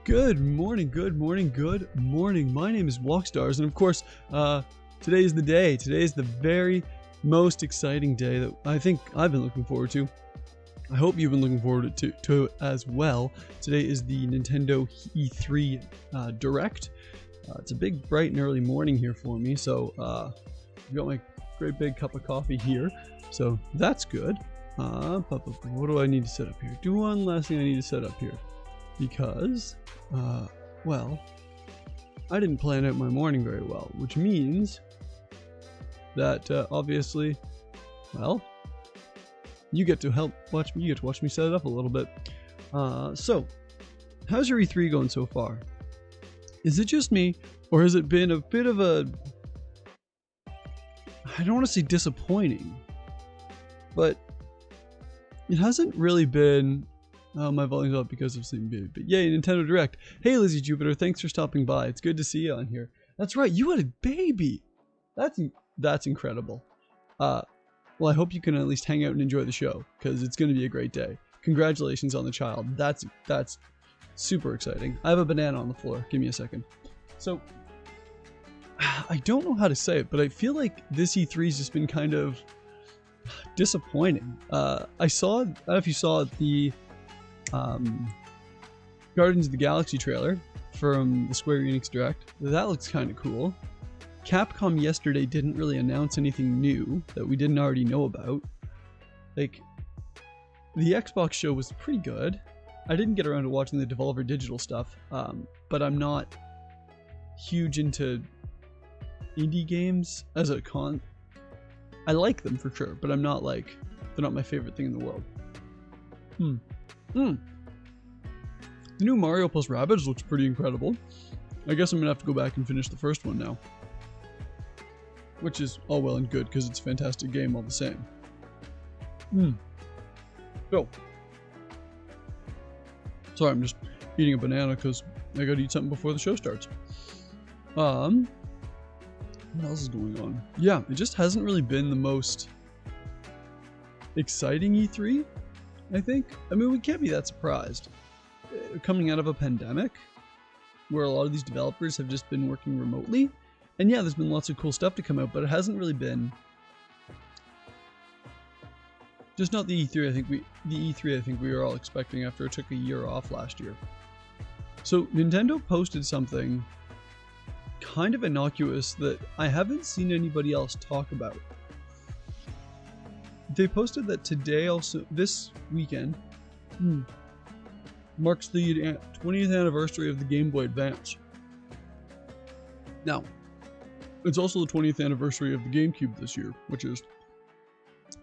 Good morning, good morning, good morning. My name is Walkstars, and of course, today is the day. Today is the very most exciting day that I think I've been looking forward to. I hope you've been looking forward to it as well. Today is the Nintendo E3 Direct. It's a big, bright and early morning here for me, so I've got my great big cup of coffee here, so that's good. What do I need to set up here? One last thing I need to set up here. Because, well, I didn't plan out my morning very well, which means that, obviously, well, you get to watch me set it up a little bit. So, how's your E3 going so far? Is it just me, or has it been a bit of a, I don't want to say disappointing, but it hasn't really been. My volume's up because of Sleeping Baby, but yay, Nintendo Direct. Hey, Lizzie Jupiter, thanks for stopping by. It's good to see you on here. That's right, you had a baby. That's incredible. Well, I hope you can at least hang out and enjoy the show, because it's going to be a great day. Congratulations on the child. That's super exciting. I have a banana on the floor. Give me a second. So, I don't know how to say it, but I feel like this E3's just been kind of disappointing. I don't know if you saw the Guardians of the Galaxy trailer from the Square Enix Direct. That looks kind of cool. Capcom yesterday didn't really announce anything new that we didn't already know about. Like, the Xbox show was pretty good. I didn't get around to watching the Devolver Digital stuff, but I'm not huge into indie games as a I like them for sure, but I'm not like, they're not my favorite thing in the world. The new Mario plus Rabbids looks pretty incredible. I guess I'm gonna have to go back and finish the first one now. Which is all well and good, because it's a fantastic game all the same. So. Sorry, I'm just eating a banana because I gotta eat something before the show starts. What else is going on? Yeah, it just hasn't really been the most exciting E3, I think. I mean, we can't be that surprised. Coming out of a pandemic, where a lot of these developers have just been working remotely, and yeah, there's been lots of cool stuff to come out, but it hasn't really been just not the E3 I think we were all expecting after it took a year off last year. So Nintendo posted something kind of innocuous that I haven't seen anybody else talk about. They posted that today, also this weekend, marks the 20th anniversary of the Game Boy Advance. Now, it's also the 20th anniversary of the GameCube this year, which is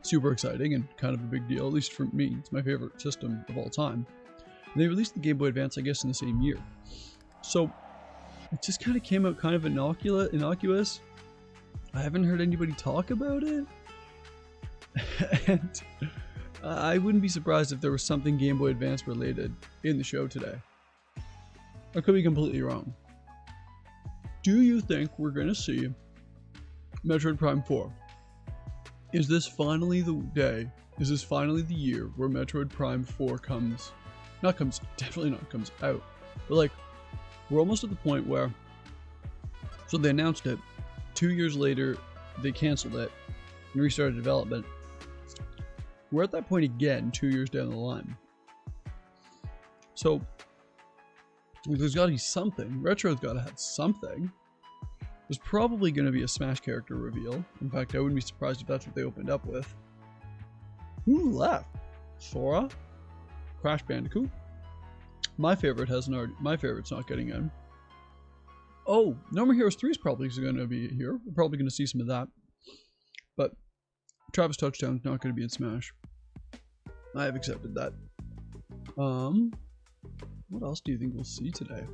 super exciting and kind of a big deal, at least for me. It's my favorite system of all time. And they released the Game Boy Advance, I guess, in the same year. So, it just kind of came out kind of innocuous. I haven't heard anybody talk about it. And I wouldn't be surprised if there was something Game Boy Advance related in the show today. I could be completely wrong. Do you think we're going to see Metroid Prime 4? Is this finally the day? Is this finally the year where Metroid Prime 4 definitely not comes out, but like, we're almost at the point where, so they announced it, 2 years later, they canceled it, and restarted development. We're at that point again, 2 years down the line. So, there's got to be something. Retro's got to have something. There's probably going to be a Smash character reveal. In fact, I wouldn't be surprised if that's what they opened up with. Who left? Sora? Crash Bandicoot? My favorite's not getting in. Oh, No More Heroes 3 is probably going to be here. We're probably going to see some of that. But Travis Touchdown's not going to be in Smash. I have accepted that. What else do you think we'll see today?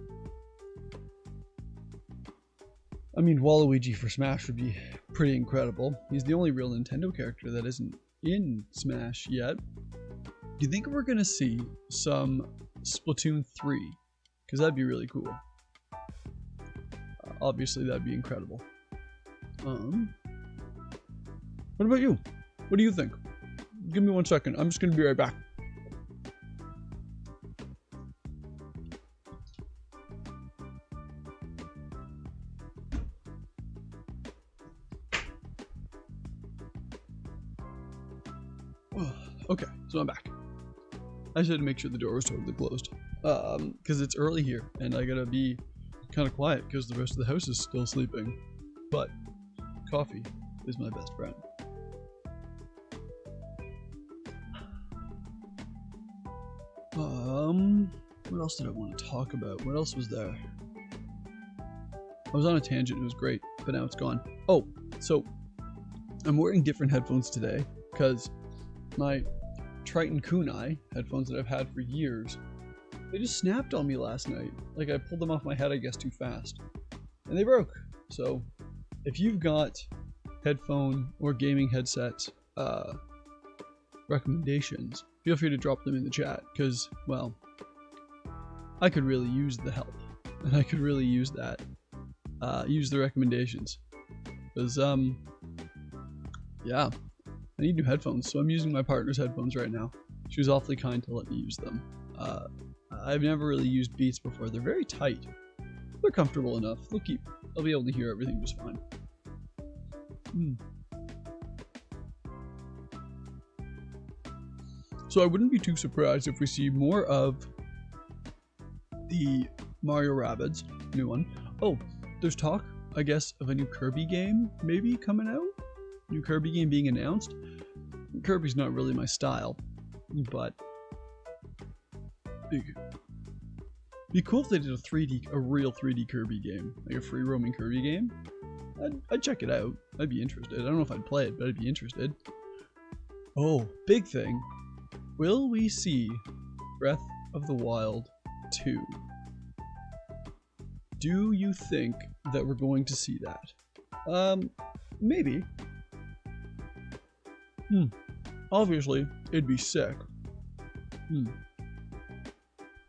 I mean, Waluigi for Smash would be pretty incredible. He's the only real Nintendo character that isn't in Smash yet. Do you think we're going to see some Splatoon 3? Because that'd be really cool. Obviously, that'd be incredible. What about you? What do you think? Give me 1 second. I'm just going to be right back. Okay, so I'm back. I just had to make sure the door was totally closed. Because it's early here, and I gotta be kind of quiet because the rest of the house is still sleeping. But coffee is my best friend. What else did I want to talk about? What else was there? I was on a tangent, it was great, but now it's gone. Oh, so I'm wearing different headphones today because my Triton Kunai headphones that I've had for years, they just snapped on me last night. Like I pulled them off my head, I guess, too fast. And they broke. So if you've got headphone or gaming headset recommendations, feel free to drop them in the chat because, well, I could really use the help. And I could really use that. Use the recommendations. Because, yeah, I need new headphones. So I'm using my partner's headphones right now. She was awfully kind to let me use them. I've never really used Beats before. They're very tight. They're comfortable enough. I'll be able to hear everything just fine. So I wouldn't be too surprised if we see more of the Mario Rabbids new one. Oh, there's talk, I guess, of a new Kirby game maybe coming out. New Kirby game being announced. Kirby's not really my style, but be cool if they did a real 3D Kirby game, like a free roaming Kirby game. I'd check it out. I'd be interested. I don't know if I'd play it, but I'd be interested. Oh, big thing. Will we see Breath of the Wild 2? Do you think that we're going to see that? Maybe. Obviously, it'd be sick.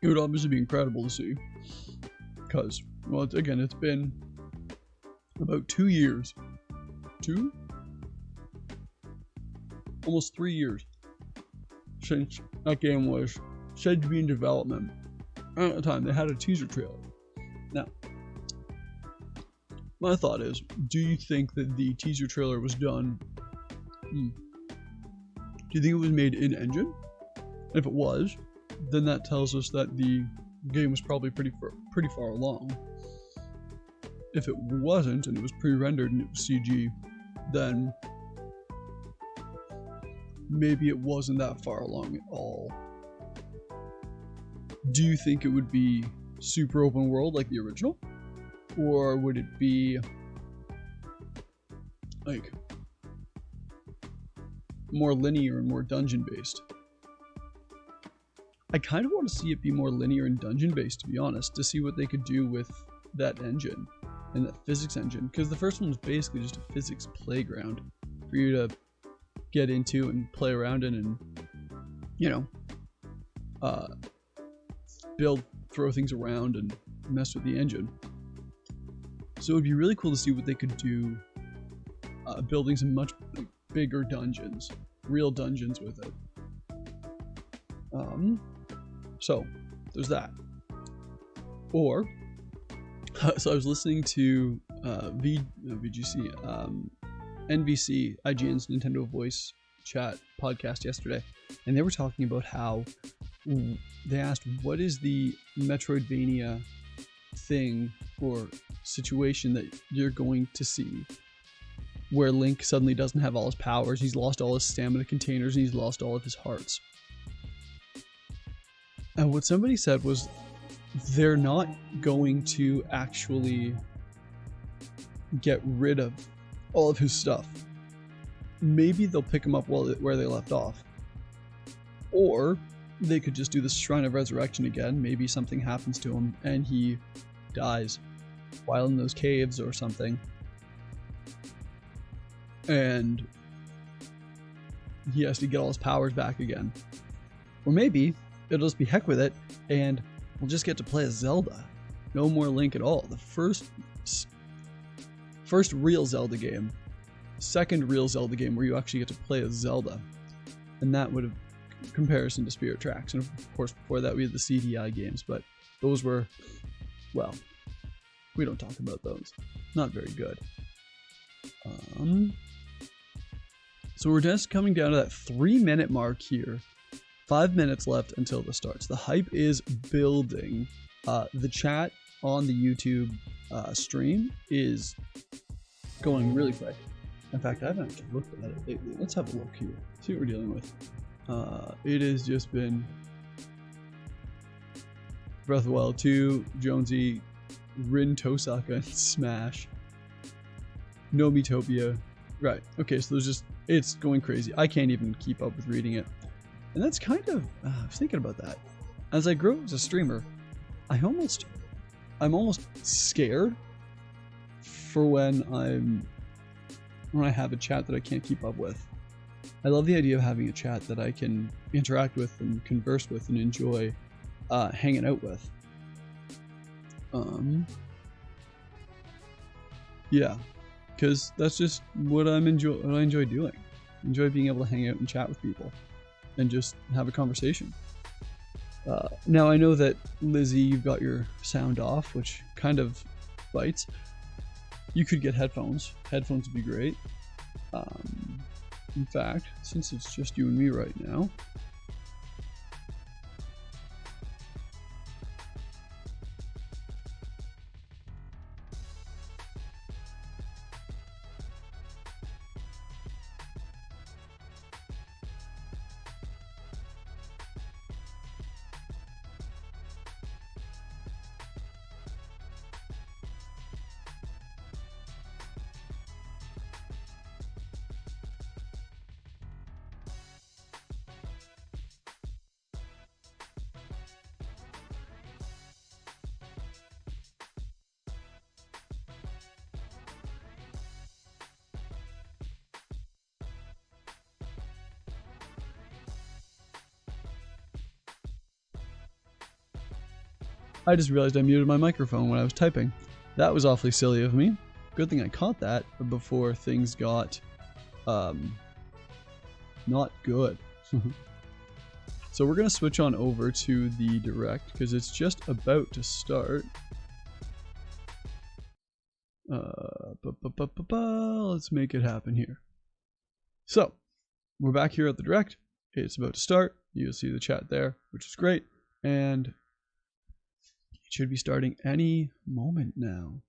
It would obviously be incredible to see. Because, well, it's been about 2 years. Almost 3 years since that game was said to be in development. And at the time, they had a teaser trailer. Now, my thought is, do you think that the teaser trailer was done? Do you think it was made in-engine? If it was, then that tells us that the game was probably pretty far along. If it wasn't, and it was pre-rendered and it was CG, then maybe it wasn't that far along at all. Do you think it would be super open world like the original? Or would it be like more linear and more dungeon based? I kind of want to see it be more linear and dungeon based, to be honest, to see what they could do with that engine and that physics engine, because the first one was basically just a physics playground for you to get into and play around in and, you know, throw things around and mess with the engine. So it would be really cool to see what they could do building some much bigger dungeons, real dungeons with it. So there's that. Or, so I was listening to NVC, IGN's Nintendo Voice Chat podcast yesterday, and they were talking about how they asked, what is the Metroidvania thing or situation that you're going to see where Link suddenly doesn't have all his powers, he's lost all his stamina containers, and he's lost all of his hearts. And what somebody said was they're not going to actually get rid of all of his stuff. Maybe they'll pick him up where they left off. Or they could just do the Shrine of Resurrection again. Maybe something happens to him and he dies while in those caves or something. And he has to get all his powers back again. Or maybe it'll just be heck with it and we'll just get to play as Zelda. No more Link at all. The first real Zelda game. Second real Zelda game where you actually get to play as Zelda. And that would have comparison to Spirit Tracks. And of course before that we had the CDI games, but those were, well, we don't talk about those. Not very good. So we're just coming down to that 3-minute mark here. 5 minutes left until the starts. The hype is building. The chat on the YouTube stream is going really quick. In fact, I haven't actually looked at it lately. Let's have a look here. See what we're dealing with. It has just been Breath of the Wild 2, Jonesy, Rin Tosaka, and Smash. Nomitopia. Right. Okay, so there's just, it's going crazy. I can't even keep up with reading it. And that's kind of, I was thinking about that. As I grow as a streamer, I'm almost scared for when I have a chat that I can't keep up with. I love the idea of having a chat that I can interact with and converse with and enjoy hanging out with. Yeah, because that's just what I enjoy doing. I enjoy being able to hang out and chat with people and just have a conversation. Now I know that Lizzie, you've got your sound off, which kind of bites. You could get headphones. Headphones would be great. In fact, since it's just you and me right now, I just realized I muted my microphone when I was typing. That was awfully silly of me. Good thing I caught that before things got not good. So we're gonna switch on over to the direct because it's just about to start. Let's make it happen here. So we're back here at the direct. It's about to start. You'll see the chat there, which is great, and it should be starting any moment now.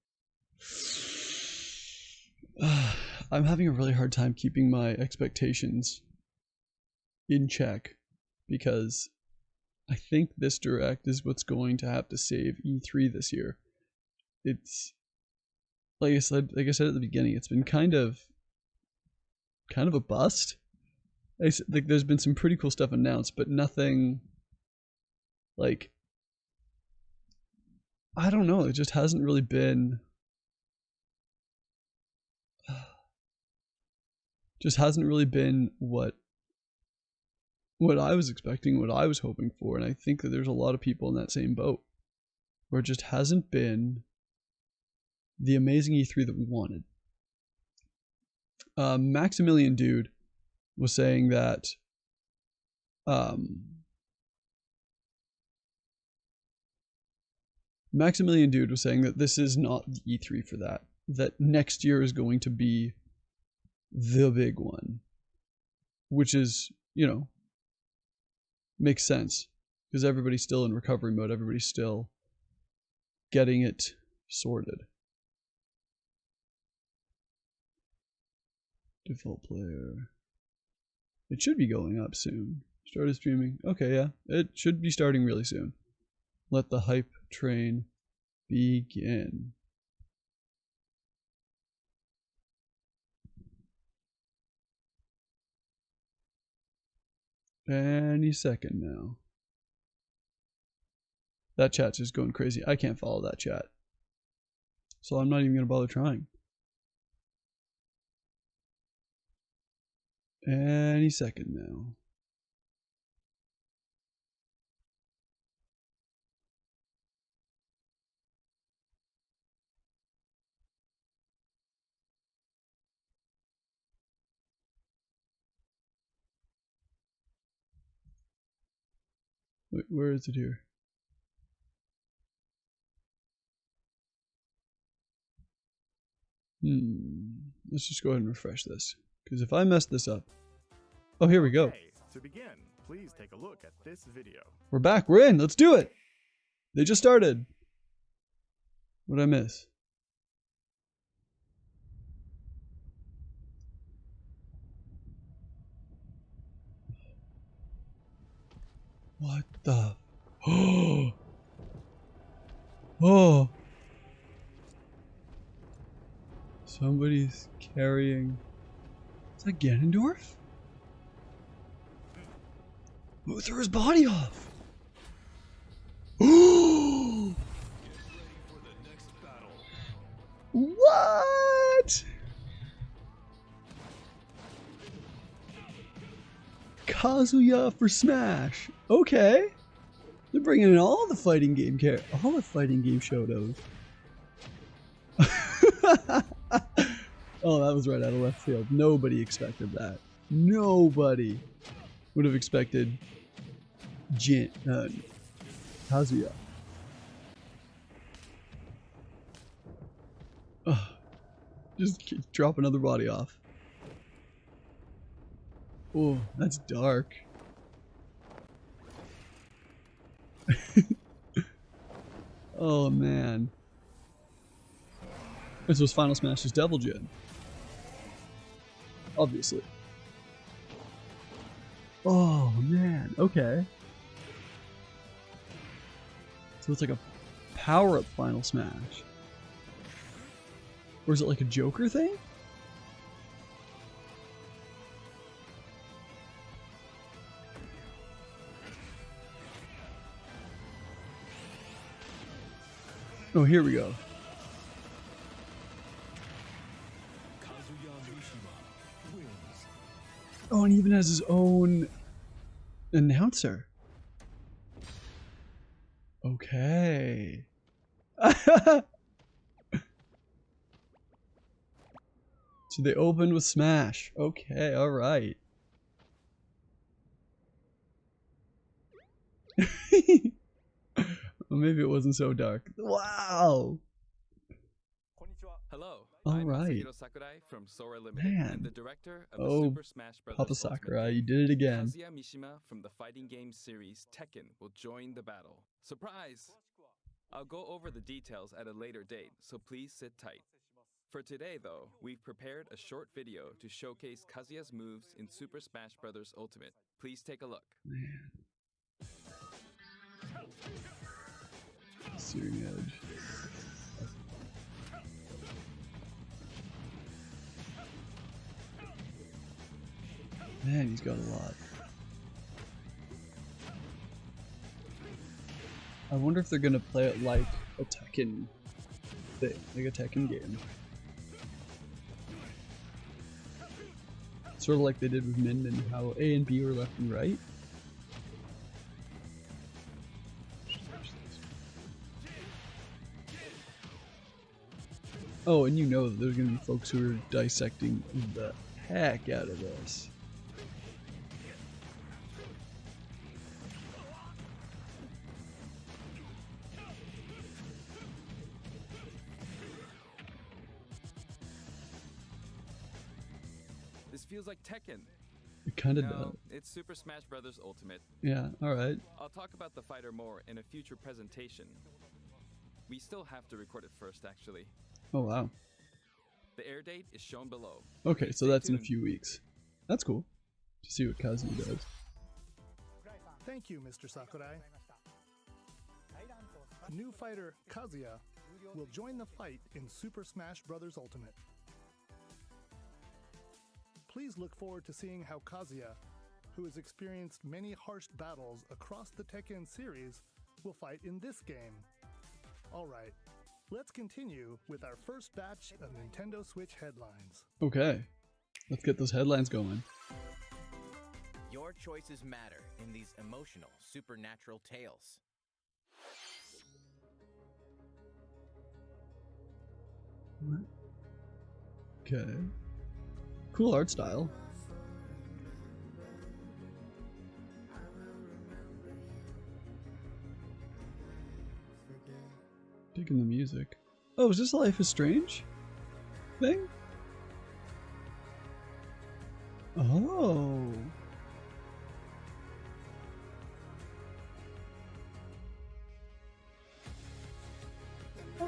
I'm having a really hard time keeping my expectations in check because I think this direct is what's going to have to save E3 this year. It's like I said at the beginning, it's been kind of a bust. Like there's been some pretty cool stuff announced, but nothing like, I don't know, it just hasn't really been what I was expecting, what I was hoping for, and I think that there's a lot of people in that same boat where it just hasn't been the amazing E3 that we wanted. Maximilian Dude was saying that this is not the E3 for that. That next year is going to be the big one, which is, you know, makes sense because everybody's still in recovery mode. Everybody's still getting it sorted. Default player. It should be going up soon. Started streaming. Okay, yeah. It should be starting really soon. Let the hype train begin. Any second now. That chat's just going crazy. I can't follow that chat. So I'm not even going to bother trying. Any second now. Wait, where is it here? Let's just go ahead and refresh this. Because if I mess this up, Oh, here we go. Okay, to begin, please take a look at this video. We're back. We're in. Let's do it. They just started. What did I miss? What the? Oh. Oh. Somebody's carrying. Is that Ganondorf? Who threw his body off? What? Kazuya for Smash. Okay. They're bringing in all the fighting game shotos. Oh, that was right out of left field. Nobody expected that. Nobody would have expected Kazuya. Just drop another body off. Oh, that's dark. Oh man. This was Final Smash's Devil Jin. Obviously. Oh man, okay. So it's like a power-up Final Smash. Or is it like a Joker thing? Oh, here we go. Oh, and he even has his own announcer. Okay. So they opened with Smash. Okay, alright. Well, maybe it wasn't so dark. Wow! Hello, All I'm right. Masahiro Sakurai from Sora Limited Man. and the director of the Oh, Super Smash Bros. Papa Ultimate Sakurai, game. you did it again. Kazuya Mishima from the fighting game series Tekken will join the battle. Surprise! I'll go over the details at a later date, so please sit tight. For today, though, we've prepared a short video to showcase Kazuya's moves in Super Smash Bros. Ultimate. Please take a look. Man. Searing Edge. Man, he's got a lot. I wonder if they're gonna play it like a Tekken thing, like a Tekken game. Sort of like they did with Min and how A and B were left and right. Oh, and you know that there's gonna be folks who are dissecting the heck out of this. This feels like Tekken. It kinda No, does. it's Super Smash Bros. Ultimate. Yeah, alright. I'll talk about the fighter more in a future presentation. We still have to record it first, actually. Oh wow. The air date is shown below. Okay, so Stay that's in a tuned. few weeks. That's cool. To see what Kazuya does. Thank you, Mr. Sakurai. New fighter Kazuya will join the fight in Super Smash Bros. Ultimate. Please look forward to seeing how Kazuya, who has experienced many harsh battles across the Tekken series, will fight in this game. Alright, let's continue with our first batch of Nintendo Switch headlines. Okay. Let's get those headlines going. Your choices matter in these emotional, supernatural tales. Okay. Cool art style. Digging the music. Oh, is this Life is Strange thing? Oh.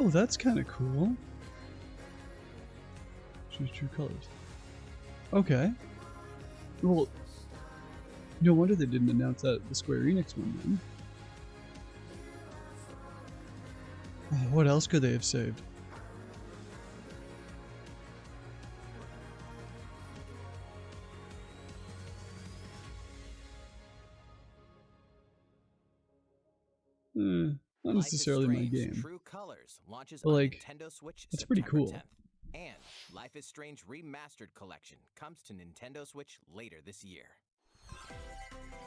Oh, that's kind of cool. Choose true colors. Okay. Well, no wonder they didn't announce that at the Square Enix one then. Oh, what else could they have saved? Not necessarily my game. True Colors launches But on like, Nintendo Switch that's pretty September cool. 10th. And Life is Strange Remastered Collection comes to Nintendo Switch later this year.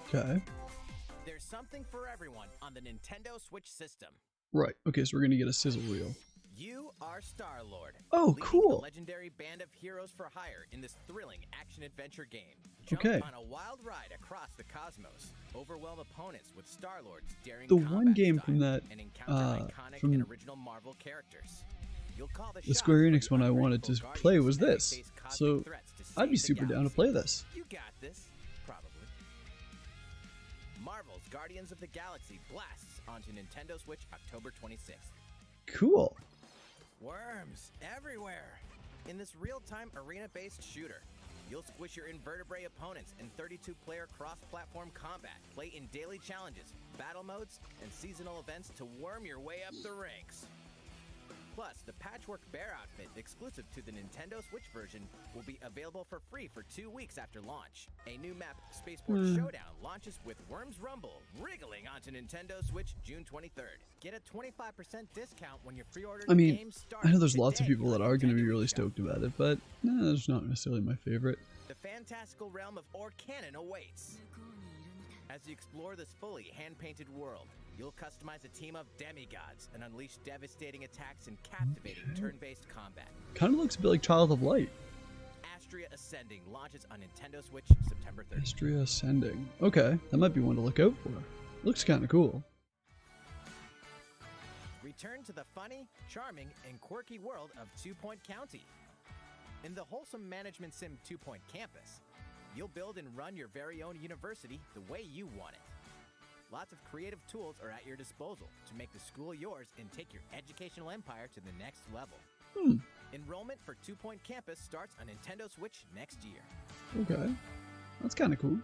Okay. There's something for everyone on the Nintendo Switch system. Right. Okay, so we're gonna get a sizzle reel. You are Star-Lord. Oh, leading cool. The legendary band of heroes for hire in this thrilling action-adventure game. Jump Okay. on a wild ride across the cosmos. Overwhelm opponents with Star-Lord's daring The combat one game style from that, and encounter iconic from and original Marvel characters. You'll call the shots Square for Enix the one I wanted to unbreakable play guardians was as they this. face cosmic So threats to I'd be save the super down to galaxy. play this. You got this, probably. Marvel's Guardians of the Galaxy blasts onto Nintendo Switch October 26th. Cool. Worms everywhere! In this real-time arena-based shooter, you'll squish your invertebrate opponents in 32-player cross-platform combat, play in daily challenges, battle modes, and seasonal events to worm your way up the ranks. Plus, the Patchwork Bear outfit exclusive to the Nintendo Switch version will be available for free for 2 weeks after launch. A new map, Spaceport Showdown, launches with Worms Rumble, wriggling onto Nintendo Switch June 23rd. Get a 25% discount when you pre-order the game starting I know there's lots of today people that on are going to be Nintendo really eShop. stoked about it, but that's not necessarily my favorite. The fantastical realm of Orcanon awaits. As you explore this fully hand-painted world, you'll customize a team of demigods and unleash devastating attacks and captivating turn-based combat. Kind of looks a bit like Child of Light. Astria Ascending launches on Nintendo Switch September 30th. Astria Ascending. Okay, that might be one to look out for. Looks kind of cool. Return to the funny, charming, and quirky world of 2 Point County. In the wholesome management sim 2 Point Campus, you'll build and run your very own university the way you want it. Lots of creative tools are at your disposal to make the school yours and take your educational empire to the next level. Enrollment for 2 Point Campus starts on Nintendo Switch next year. Okay, that's kind of cool.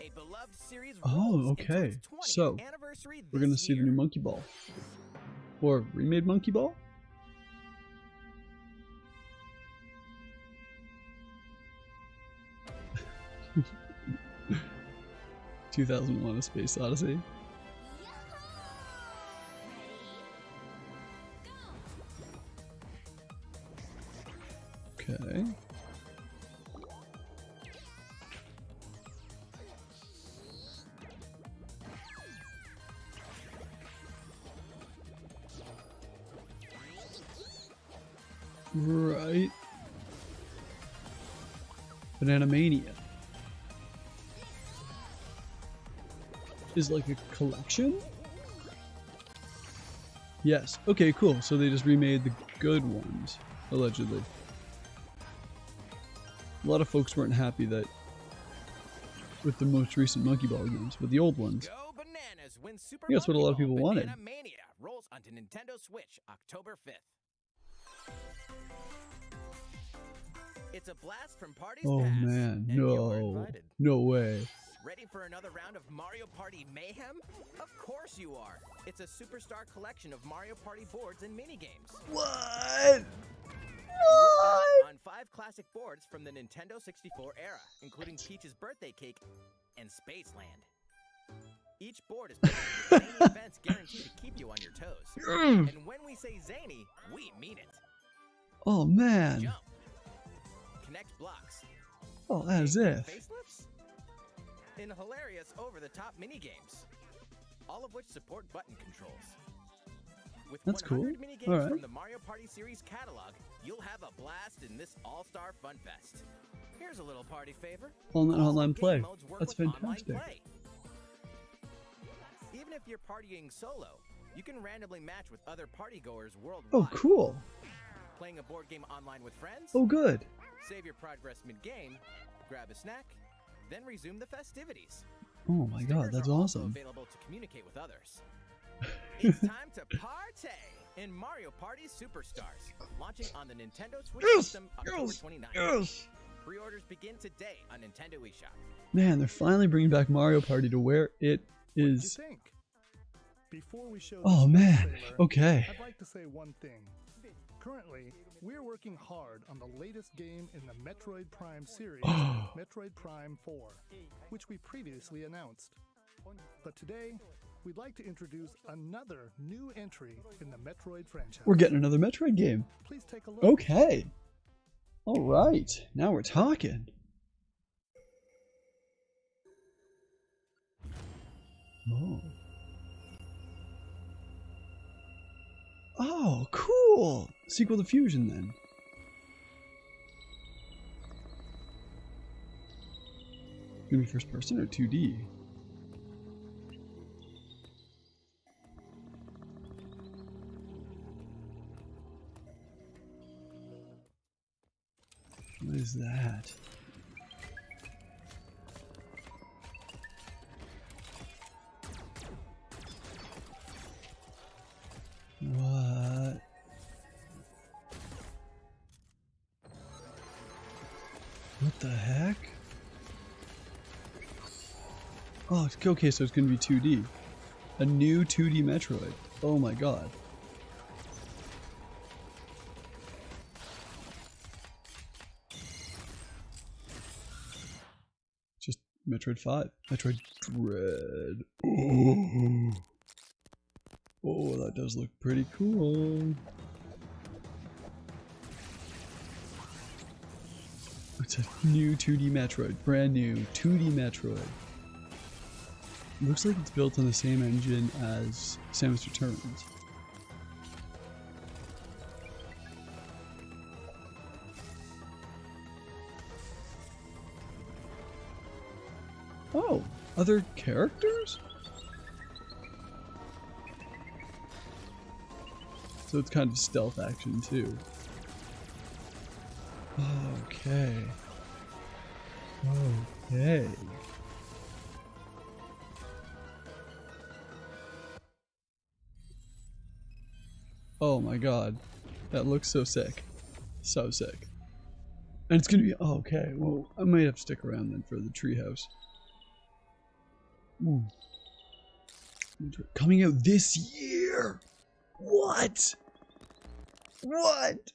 A beloved series Oh, rolls into okay. its 20th So, anniversary we're gonna this see the year. new Monkey Ball. Or remade Monkey Ball? (2001: A Space Odyssey). Okay. Right. Banana Mania is like a collection? Yes. Okay, cool. So they just remade the good ones, allegedly. A lot of folks weren't happy that with the most recent Monkey Ball games, but the old ones. Go bananas when Super Yeah, that's what a lot of Monkey people Ball wanted. Banana Mania rolls onto Nintendo Switch October 5th. It's a blast from parties Oh past, man, and you're no. invited. No way. Ready for another round of Mario Party mayhem? Of course you are. It's a superstar collection of Mario Party boards and minigames. What? On 5 classic boards from the Nintendo 64 era, including Peach's birthday cake and Spaceland. Each board is packed with zany events guaranteed to keep you on your toes. And when we say zany, we mean it. Oh man. Jump. Connect blocks. Oh, as if. Facelifts? And hilarious over-the-top minigames. All of which support button controls. With That's 100 cool. minigames Alright. from the Mario Party series catalog, you'll have a blast in this all-star fun fest. Here's a little party favor. Online All online game play. modes work That's with online fantastic. play. Even if you're partying solo, you can randomly match with other partygoers worldwide. Oh, cool. Playing a board game online with friends? Oh, good. Save your progress mid-game, grab a snack, then resume the festivities. Oh my god, Stickers that's are also awesome. available to communicate with others. It's time to party in Mario Party Superstars, launching on the Nintendo Switch system October 29th. Yes! Pre-orders begin today on Nintendo eShop. Man, they're finally bringing back Mario Party to where it What did you is. think? Before we show Oh this man, trailer, okay. I'd like to say one thing. Currently, we're working hard on the latest game in the Metroid Prime series, Metroid Prime 4, which we previously announced. But today, we'd like to introduce another new entry in the Metroid franchise. We're getting another Metroid game. Please take a look. Okay. Alright, now we're talking. Oh. Oh, cool! Sequel to Fusion, then. Gonna be first person or 2D? What is that? What? What the heck? Oh, okay, so it's gonna be 2D. A new 2D Metroid. Oh my god. Just Metroid 5. Metroid Dread. Oh, that does look pretty cool. It's a new 2D Metroid. Brand new 2D Metroid. Looks like it's built on the same engine as Samus Returns. Oh, other characters? So it's kind of stealth action too. Okay. Okay. Oh my god. That looks so sick. So sick. And it's gonna be oh, okay. Well, I might have to stick around then for the treehouse. Ooh. Coming out this year! What? What?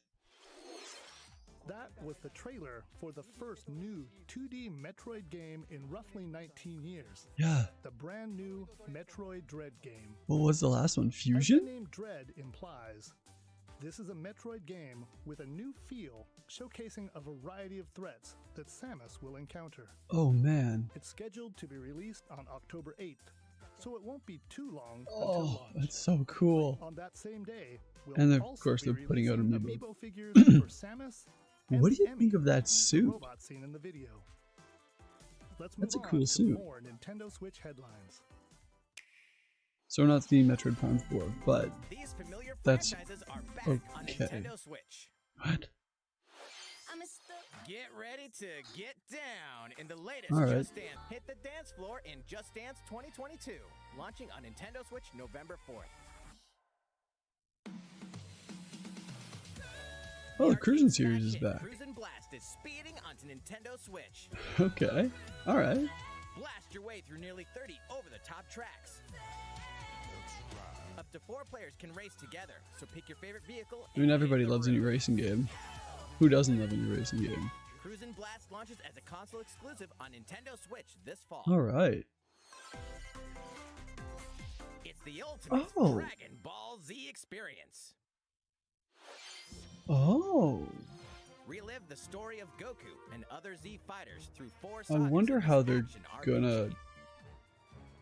That was the trailer for the first new 2D Metroid game in roughly 19 years. Yeah. The brand new Metroid Dread game. What was the last one? As the Fusion? name Dread implies, this is a Metroid game with a new feel, showcasing a variety of threats that Samus will encounter. Oh man. It's scheduled to be released on October 8th, so it won't be too long until Oh, launch. that's so cool. On that same day, we'll And of also course be they're putting out releasing Amiibo. Amiibo figures for Samus. And What do you Emmy, think of that the suit? robot seen in the video. Let's move That's a on cool to suit. more Nintendo Switch headlines. So we're not seeing Metroid Prime 4, but These familiar That's franchises are back on okay. Nintendo Switch. what? Get ready to get down in the latest All right. Just Dance. Hit the dance floor in Just Dance 2022, launching on Nintendo Switch November 4th. Oh, the Cruising arcade series is smash hit back. Cruisin' Blast is speeding onto Nintendo Switch. Okay. Alright. Blast your way through nearly 30 over-the-top tracks. Up to 4 players can race together, so pick your favorite vehicle. I mean, and everybody hit the loves a new road. racing game. Who doesn't love a new racing game? Cruisin' Blast launches as a console exclusive on Nintendo Switch this fall. Alright. It's the ultimate Oh. Dragon Ball Z experience. Oh. Relive the story of Goku and other Z fighters through 4 I sagas wonder of how this they're action RPG. gonna,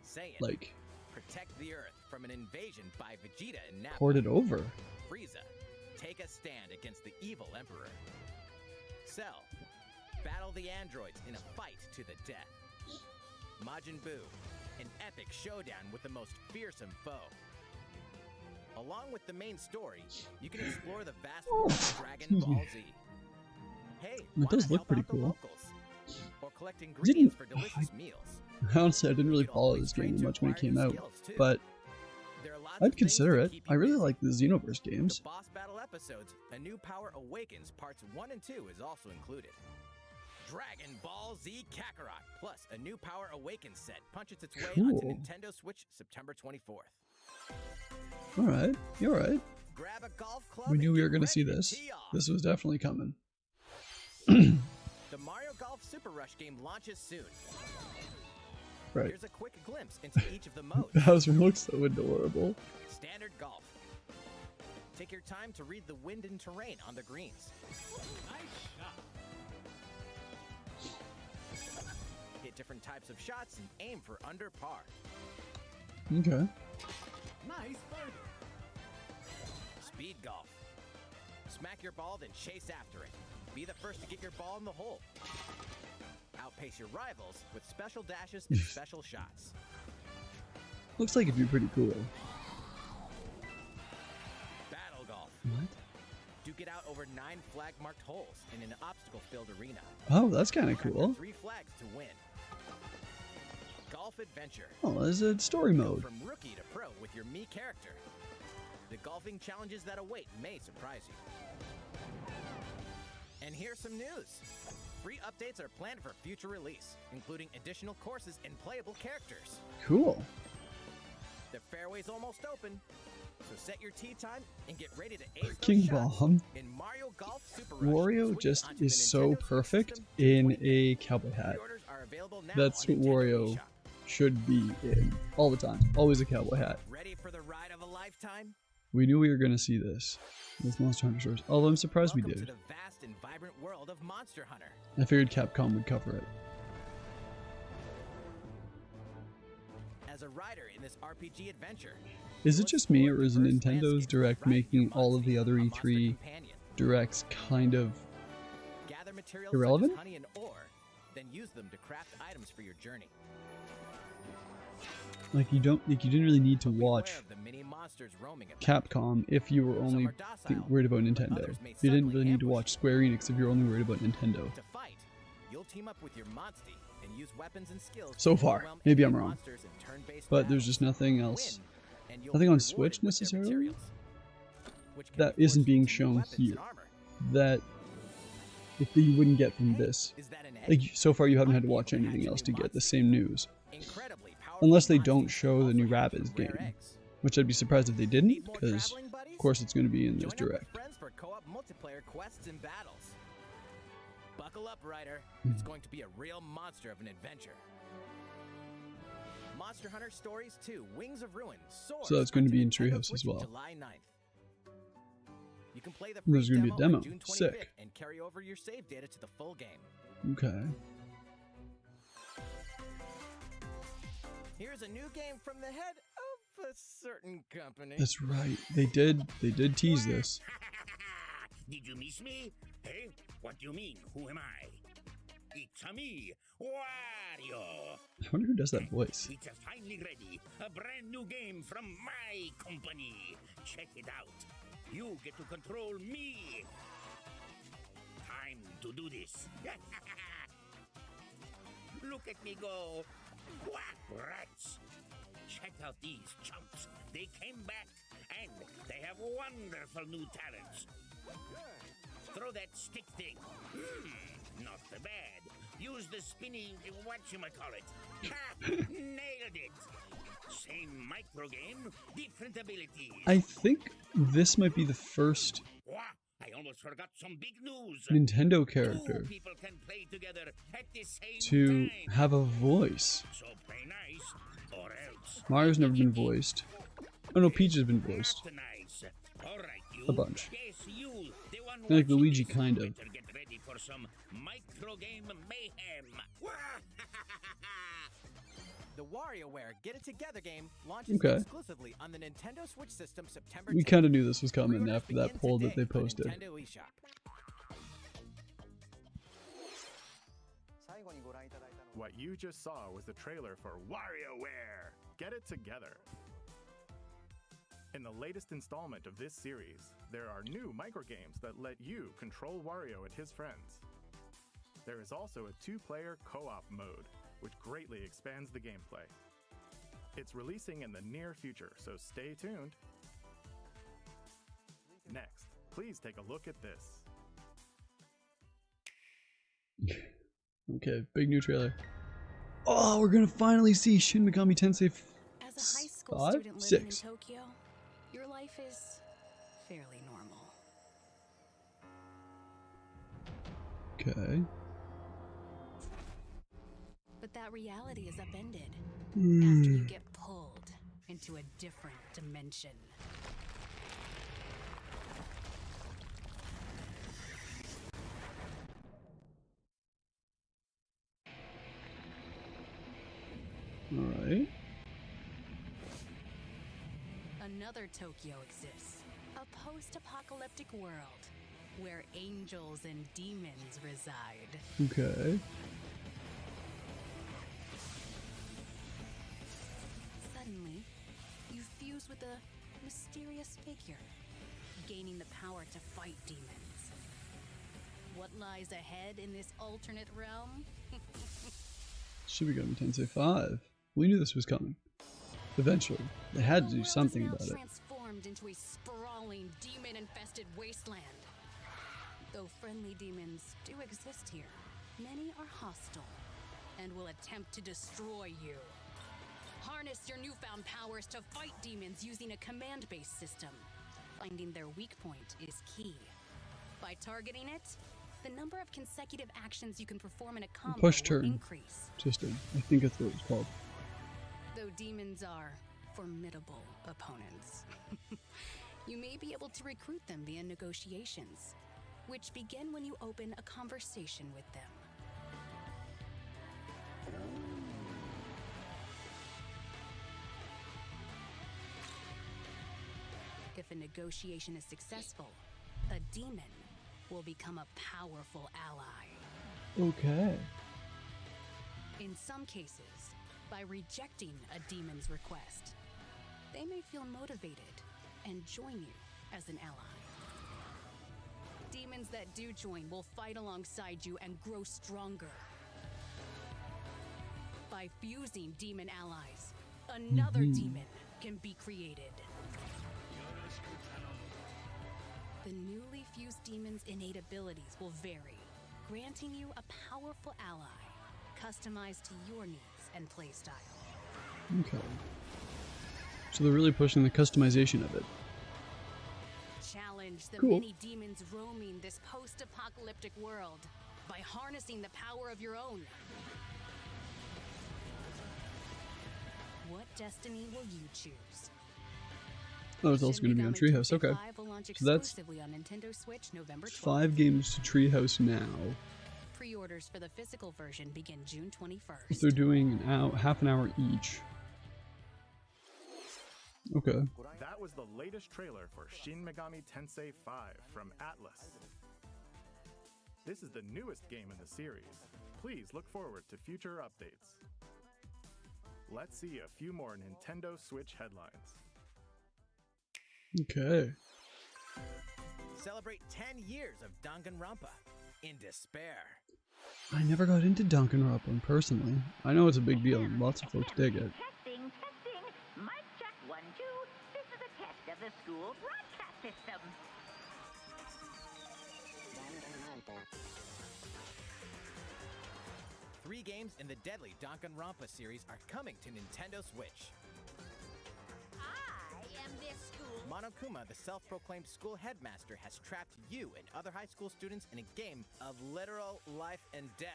Say it. like, Protect the Earth from an invasion by Vegeta and Nappa. port it over. Frieza, take a stand against the evil Emperor. Cell, battle the androids in a fight to the death. Majin Buu, an epic showdown with the most fearsome foe. Along with the main story, you can explore the vast world of Dragon Excuse me. Ball Z. Hey, It does wanna look help pretty out the cool. locals? Or collect ingredients for delicious meals. Honestly, I didn't really You can follow always this game train to much when it acquire came new out, skills, too. but There are I'd consider it. I really like the Xenoverse games. The boss battle episodes, A New Power Awakens Parts 1 and 2 is also included. Dragon Ball Z Kakarot, plus a New Power Awakens set punches its way onto Nintendo Switch September 24th. Alright, you're right. Grab a golf club. We knew we were going to see ready this. tee off. This was definitely coming. The Mario Golf Super Rush game launches soon. Right. Here's a quick glimpse into each of the modes. Bowser looks so adorable. Standard golf. Take your time to read the wind and terrain on the greens. Nice shot. Hit different types of shots and aim for under par. Okay. Nice birdie. Speed golf. Smack your ball, then chase after it. Be the first to get your ball in the hole. Outpace your rivals with special dashes and special shots. Looks like it'd be pretty cool. Battle golf. What? Duke it out over 9 flag-marked holes in an obstacle-filled arena. Oh, that's kind of cool. 3 flags to win. Golf adventure. Oh, there's a story Go mode. from rookie to pro with your Mii character. The golfing challenges that await may surprise you. And here's some news. Free updates are planned for future release, including additional courses and playable characters. Cool. The fairway's almost open, so set your tee time and get ready to ace those King shots Bomb. in Mario Golf Super Rush. Wario Switch just onto the is so Nintendo Switch perfect system in 2020. a cowboy hat. Pre-orders are available now That's on what Nintendo Wario eShop. should be in all the time. Always a cowboy hat. Ready for the ride of a lifetime? We knew we were going to see this. This Monster Hunter Source. Although I'm surprised we Welcome did. to the vast and vibrant world of Monster Hunter. I figured Capcom would cover it. As a rider in this RPG adventure, Is it you'll just me, explore or is diverse Nintendo's landscapes Direct right in your making all of the Monster, other a monster E3 companion. Directs kind of Gather materials irrelevant? such as honey and ore, then use them to craft items for your journey. like you didn't really need to Beware watch of the many monsters roaming about. Capcom if you were only Some are docile, worried about but Nintendo. others may You didn't suddenly really need to ambush watch Square Enix if you're only worried about Nintendo. To fight, you'll team up with your Monstie and use weapons and skills So to far. overwhelm Maybe enemy I'm wrong. monsters in turn-based But there's battles. just nothing else. Win, and you'll Nothing be on rewarded Switch with their necessarily materials, which can that be isn't forged being into new shown weapons here. and armor. That if you wouldn't get from this. Is that an Like egg? so far you haven't Might had to be watch able to hatch anything a else new to get the monster. same news. Incredibly powerful Unless they monsters don't show the also new hatch Rabbids rare game. eggs. Which I'd be surprised if they didn't, Need more because traveling buddies? of course it's going to be in this Join up with Direct. friends for co-op multiplayer quests and battles. Buckle up, Ryder. Hmm. It's going to be a real monster of an adventure. Monster Hunter Stories 2: Wings of Ruin soars So that's going to be in onto Nintendo Treehouse as Switch well. July 9th. You can play the And there's free gonna be a demo. on June 25th Sick. and carry over your save data to the full game. Okay. Here's a new game from the head of a certain company. That's right. They did tease this. Did you miss me? Hey, what do you mean? Who am I? It's a me, Wario. I wonder who does that voice. It's finally ready. A brand new game from my company. Check it out. You get to control me. Time to do this. Look at me go. Wah, rats. Check out these chumps. They came back and they have wonderful new talents. Throw that stick thing. Not so bad. Use the spinny whatchamacallit. Ha! Nailed it. Same micro game, different abilities. I think this might be the first Wah! I almost forgot some big news. Nintendo Two character people can play together at the same to time. have a voice. So play nice or else. Mario's never been voiced. Oh no, Peach has been voiced. Not nice. All right, you. A bunch. Yes, you. The one I like watching Luigi, this, kind of. better get ready for some micro game mayhem. Wah! The WarioWare Get It Together game launches Okay. exclusively on the Nintendo Switch system September 10th. We kind of knew this was coming Pre-orders after that begin poll that today they on posted. Nintendo eShop. What you just saw was the trailer for WarioWare! Get it together! In the latest installment of this series, there are new microgames that let you control Wario and his friends. There is also a 2-player co-op mode, which greatly expands the gameplay. It's releasing in the near future, so stay tuned. Next, please take a look at this. Okay, big new trailer. Oh, we're gonna finally see Shin Megami Tensei As a high school 5? student living 6. in Tokyo, your life is fairly normal. Okay. But that reality is upended after you get pulled into a different dimension. Alright. Another Tokyo exists, a post-apocalyptic world where angels and demons reside. Okay. Suddenly, you fuse with a mysterious figure, gaining the power to fight demons. What lies ahead in this alternate realm? Shin Megami Tensei 5. We knew this was coming. Eventually. They had to do something about it. Transformed into a sprawling, demon-infested wasteland. Though friendly demons do exist here, many are hostile and will attempt to destroy you. Harness your newfound powers to fight demons using a command-based system. Finding their weak point is key. By targeting it, the number of consecutive actions you can perform in a combo Push will turn. increase. System. I think that's what it's called. Though demons are formidable opponents, you may be able to recruit them via negotiations, which begin when you open a conversation with them. If a negotiation is successful, a demon will become a powerful ally. Okay. In some cases, by rejecting a demon's request, they may feel motivated and join you as an ally. Demons that do join will fight alongside you and grow stronger. By fusing demon allies, another demon can be created. The newly fused demon's innate abilities will vary, granting you a powerful ally, customized to your needs and playstyle. Okay. So they're really pushing the customization of it. Challenge the Cool. many demons roaming this post-apocalyptic world by harnessing the power of your own. What destiny will you choose? Oh, it's also going to be on Shin Megami Treehouse. Tensei Okay. 5 will launch So that's exclusively on Nintendo Switch November 12th. 5 games to Treehouse now. Pre-orders for the physical version begin June 21st. If they're doing half an hour each. Okay. That was the latest trailer for Shin Megami Tensei 5 from Atlas. This is the newest game in the series. Please look forward to future updates. Let's see a few more Nintendo Switch headlines. Okay. Celebrate 10 years of Danganronpa in despair. I never got into Danganronpa personally. I know it's a big deal and lots of folks dig it. Testing. Mic check 1, 2. This is a test of the school broadcast system. Three games in the deadly Danganronpa series are coming to Nintendo Switch. I am this school. Monokuma, the self-proclaimed school headmaster, has trapped you and other high school students in a game of literal life and death.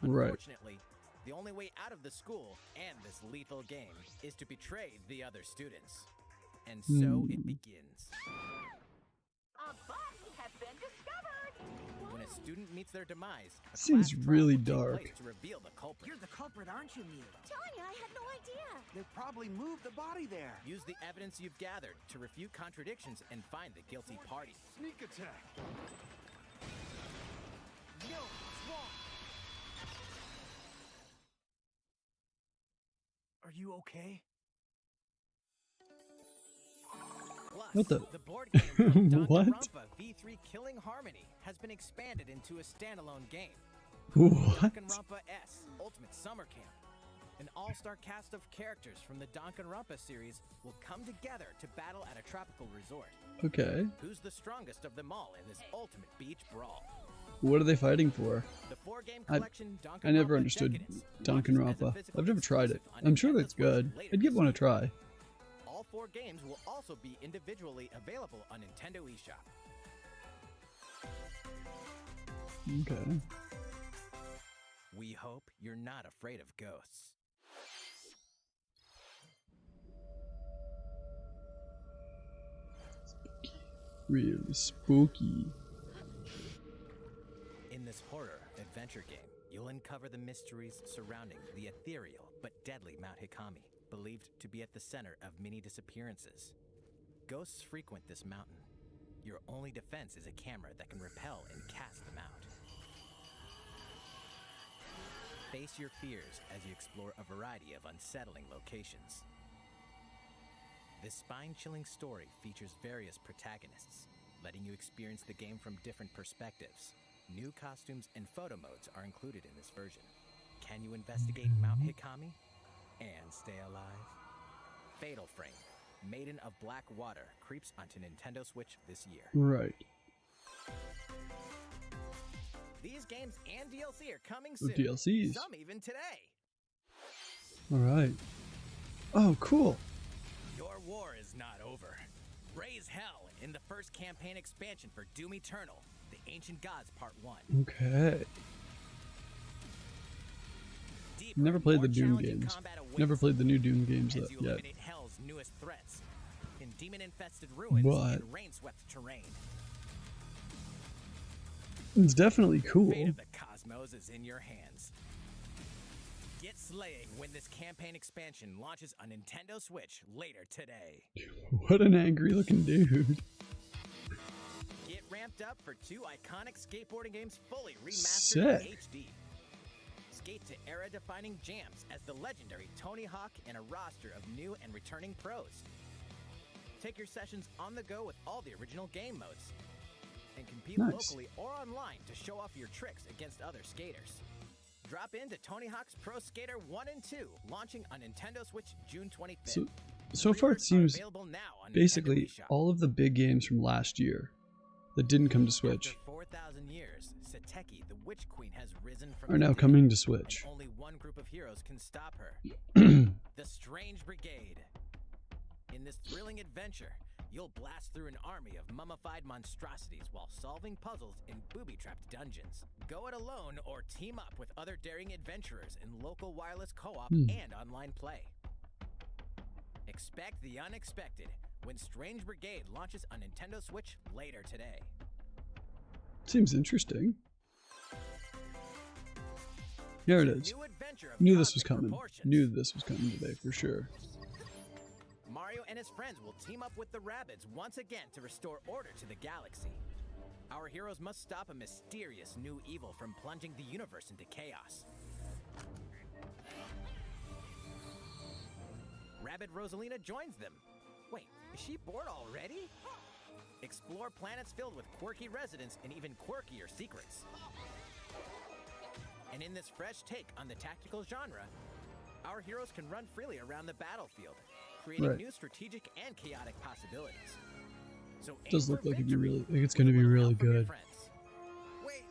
Right. Unfortunately, the only way out of the school and this lethal game is to betray the other students. And so it begins. A body has been discovered. When a student meets their demise, a Seems class trial really will take dark. place to reveal the culprit. You're the culprit, aren't you, Mia? Tanya, I had no idea. They probably moved the body there. Use the evidence you've gathered to refute contradictions and find the guilty party. Sneak attack. Yo, what's wrong? Are you okay? Plus, What the- board game from What? Danganronpa V3 Killing Harmony has been expanded into a standalone game. What? Danganronpa S Ultimate Summer Camp. An all-star cast of characters from the Danganronpa series will come together to battle at a tropical resort. Okay. Who's the strongest of them all in this ultimate beach brawl? What are they fighting for? The four-game collection I never Danganronpa understood Decadence Danganronpa. launches as a I've never physical tried it. exclusive on I'm sure Nintendo that's good. Switch later I'd give this one a year. try. All four games will also be individually available on Nintendo eShop. Okay. We hope you're not afraid of ghosts. Really spooky. In this horror adventure game, you'll uncover the mysteries surrounding the ethereal but deadly Mount Hikami, believed to be at the center of many disappearances. Ghosts frequent this mountain. Your only defense is a camera that can repel and cast them out. Face your fears as you explore a variety of unsettling locations. This spine-chilling story features various protagonists, letting you experience the game from different perspectives. New costumes and photo modes are included in this version. Can you investigate Mount Hikami and stay alive? Fatal Frame, Maiden of Black Water, creeps onto Nintendo Switch this year. Right. These games and DLC are coming soon. DLCs. Some even today. Alright. Oh, cool. Your war is not over. Raise hell in the first campaign expansion for Doom Eternal, The Ancient Gods Part 1. Okay. Deeper, Never played the more Doom challenging games. combat awaits Never played the new Doom games as you yet. eliminate Hell's newest threats in demon-infested ruins But and rain-swept terrain. it's definitely cool. The fate of the cosmos is in your hands. Get slaying when this campaign expansion launches on Nintendo Switch later today. What an angry looking dude. Get ramped up for two iconic skateboarding games fully remastered Sick. in HD. Skate to era-defining jams as the legendary Tony Hawk and a roster of new and returning pros. Take your sessions on the go with all the original game modes. And compete Nice. locally or online to show off your tricks against other skaters. Drop into Tony Hawk's Pro Skater 1 and 2, launching on Nintendo Switch June 25th. So far it Pre-orders are seems available now on Nintendo basically eShop. all of the big games from last year that didn't come to Switch After 4,000 years, Sateki, the Witch Queen, has risen from are the now dead, coming to Switch. and only one group of heroes can stop her. The Strange Brigade. In this thrilling adventure, you'll blast through an army of mummified monstrosities while solving puzzles in booby-trapped dungeons. Go it alone or team up with other daring adventurers in local wireless co-op and online play. Expect the unexpected when Strange Brigade launches on Nintendo Switch later today. Seems interesting. Here it is. New adventure of Knew this was cosmic coming. proportions. Knew this was coming today for sure. Mario and his friends will team up with the Rabbids once again to restore order to the galaxy. Our heroes must stop a mysterious new evil from plunging the universe into chaos. Rabbid Rosalina joins them. Wait, is she bored already? Explore planets filled with quirky residents and even quirkier secrets. And in this fresh take on the tactical genre, our heroes can run freely around the battlefield, creating Right. new strategic and chaotic possibilities. So It does aim look for like it'd be victory really, like it's with going to a be little really help from your good. friends. Wait,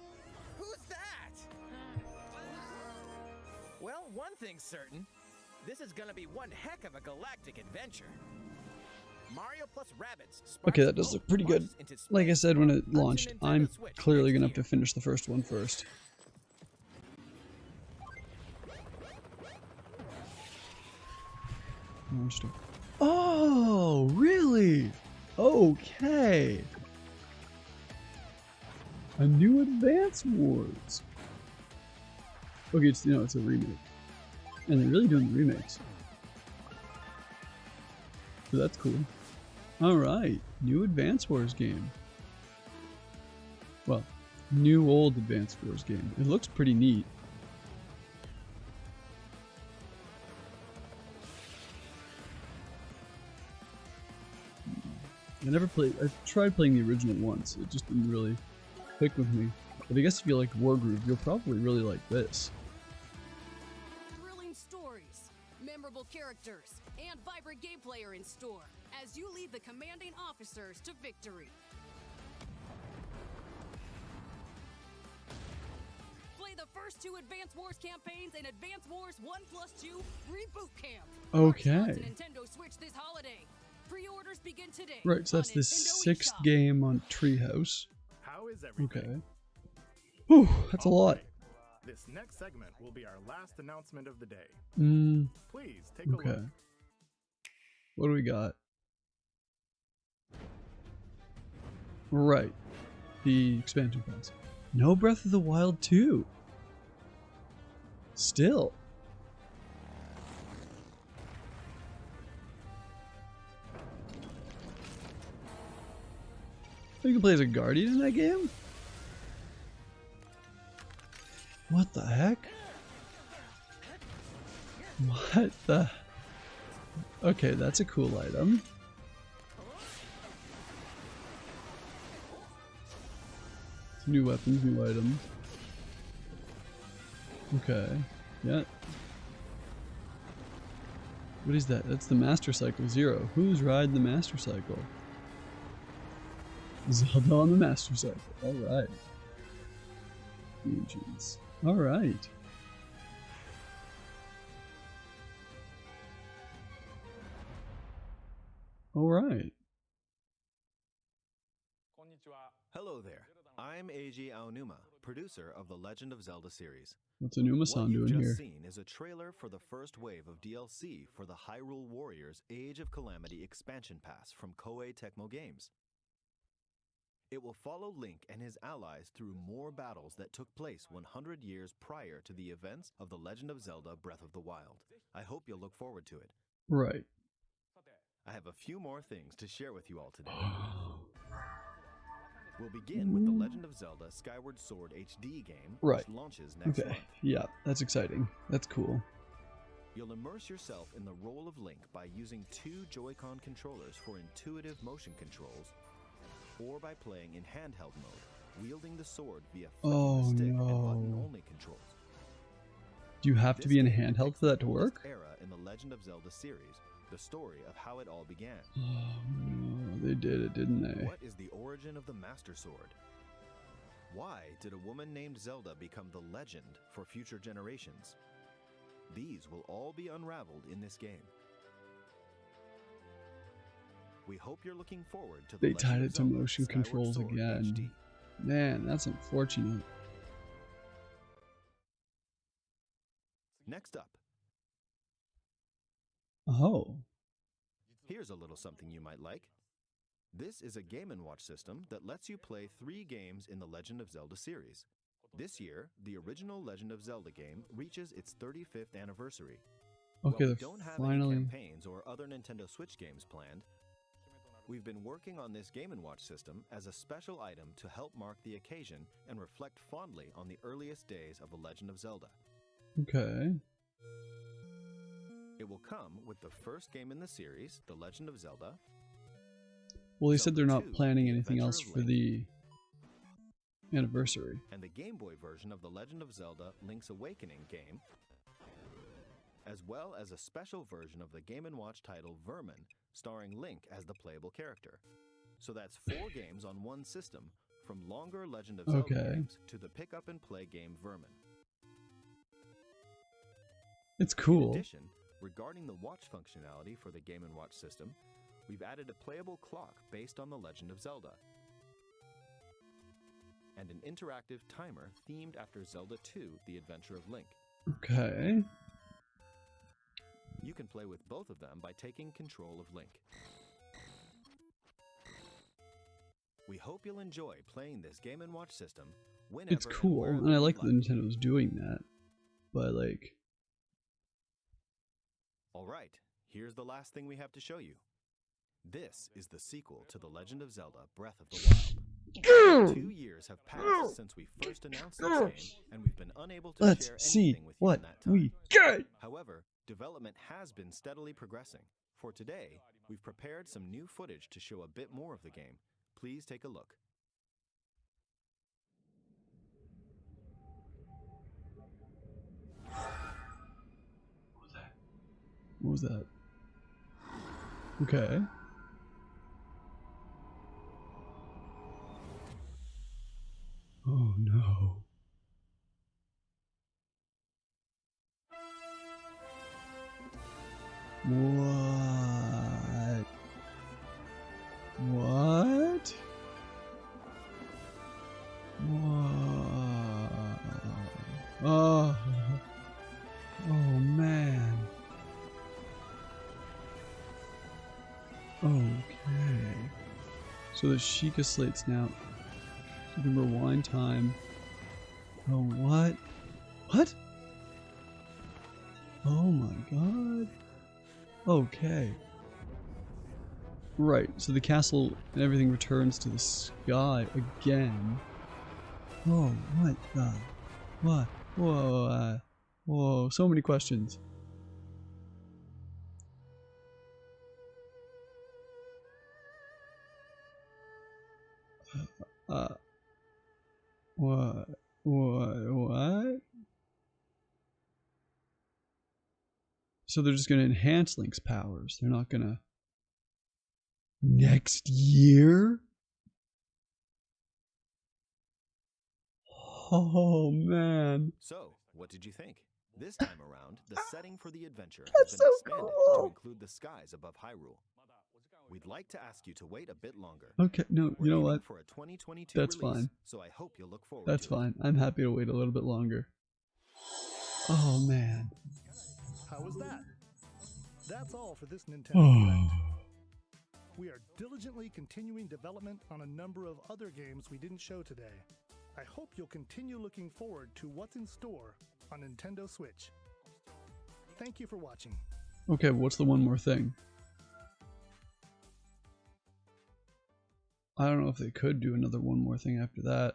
who's that? Well, one thing's certain. This is gonna be one heck of a galactic adventure. Mario plus Rabbids. Okay, that does look pretty good. Like I said when it launched, I'm clearly going to have to finish the first one first. Oh, really? Okay. A new Advance Wars. Okay, it's a remake. And they're really doing the remakes. So that's cool. Alright, new Advance Wars game. Well, new old Advance Wars game. It looks pretty neat. I tried playing the original once. It just didn't really click with me. But I guess if you like Wargroove, you'll probably really like this. Thrilling stories, characters, and vibrant gameplay are in store as you lead the commanding officers to victory. Play the first 2 Advance Wars campaigns in Advance Wars 1+2 Reboot Camp. Okay. Launch to Nintendo Switch this holiday. Pre-orders begin today. Right, so that's the 6th game on Treehouse. How is everything? Okay. Whew, that's a lot. Alright. This next segment will be our last announcement of the day. Please take a look. Okay. What do we got? Right. The expansion pass. No Breath of the Wild 2. Still. You can play as a guardian in that game? What the heck? What the? Okay, that's a cool item. New weapons, new items. Okay, yeah. What is that? That's the Master Cycle 0. Who's riding the Master Cycle? Zelda on the Master Cycle. Alright. Jeez. Alright. Alright. Hello there. I'm Eiji Aonuma, producer of the Legend of Zelda series. What's Anuma-san doing here? What you've just seen is a trailer for the first wave of DLC for the Hyrule Warriors Age of Calamity expansion pass from Koei Tecmo Games. It will follow Link and his allies through more battles that took place 100 years prior to the events of The Legend of Zelda Breath of the Wild. I hope you'll look forward to it. Right. I have a few more things to share with you all today. We'll begin with The Legend of Zelda Skyward Sword HD game, which launches next month. Yeah, that's exciting. That's cool. You'll immerse yourself in the role of Link by using 2 Joy-Con controllers for intuitive motion controls, or by playing in handheld mode, wielding the sword via flicking the stick and button-only controls. Do you have to be in a handheld for that to work? Era in the Legend of Zelda series, the story of how it all began. Oh no, they did it, didn't they? What is the origin of the Master Sword? Why did a woman named Zelda become the legend for future generations? These will all be unraveled in this game. We hope you're looking forward to the They tied it to motion controls again. HD. Man, that's unfortunate. Next up, Oh. here's a little something you might like. This is a Game & Watch system that lets you play 3 games in the Legend of Zelda series. This year, the original Legend of Zelda game reaches its 35th anniversary. Okay, While we they're don't have finally... any campaigns or other Nintendo Switch games planned, we've been working on this Game & Watch system as a special item to help mark the occasion and reflect fondly on the earliest days of The Legend of Zelda. Okay. It will come with the first game in the series, The Legend of Zelda. Well, they said they're Zelda not 2, planning The anything Adventure else of for Link, the anniversary. and the Game Boy version of The Legend of Zelda Link's Awakening game, as well as a special version of the Game & Watch title Vermin, starring Link as the playable character. So that's 4 games on one system, from longer Legend of Zelda games to the pick-up-and-play game Vermin. It's cool. In addition, regarding the watch functionality for the Game & Watch system, we've added a playable clock based on The Legend of Zelda, and an interactive timer themed after Zelda 2, The Adventure of Link. Okay. You can play with both of them by taking control of Link. We hope you'll enjoy playing this Game & Watch system whenever It's cool, and and I wherever like you that Nintendo's doing that. But, like... Alright, here's the last thing we have to show you. This is the sequel to The Legend of Zelda Breath of the Wild. 2 years have passed since we first announced this game, and we've been unable to Let's share see anything with you what in that time. we get! However, development has been steadily progressing. For today, we've prepared some new footage to show a bit more of the game. Please take a look. What was that? Okay. Oh no. What? What? What? Oh. Oh man. Okay. So the Sheikah slates now. You can rewind time. Oh, what? What? Oh my god. Okay. Right, so the castle and everything returns to the sky again. Oh, what the? What? Whoa, whoa, so many questions. What? What? So they're just gonna enhance Link's powers. They're not gonna... Next year? Oh, man. So, what did you think? This time around, the setting for the adventure has That's been so expanded cool. to include the skies above Hyrule. We'd like to ask you to wait a bit longer. Okay, no, We're you know aiming what? For a 2022 That's release, fine. So I hope you'll look forward That's to it. fine. I'm happy to wait a little bit longer. Oh, man. How was that? That's all for this Nintendo Oh. Direct. We are diligently continuing development on a number of other games we didn't show today. I hope you'll continue looking forward to what's in store on Nintendo Switch. Thank you for watching. Okay, what's the one more thing? I don't know if they could do another one more thing after that.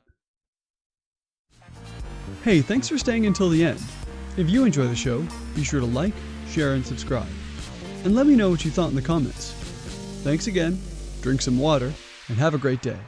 Hey, thanks for staying until the end. If you enjoy the show, be sure to like, share, and subscribe. And let me know what you thought in the comments. Thanks again, drink some water, and have a great day.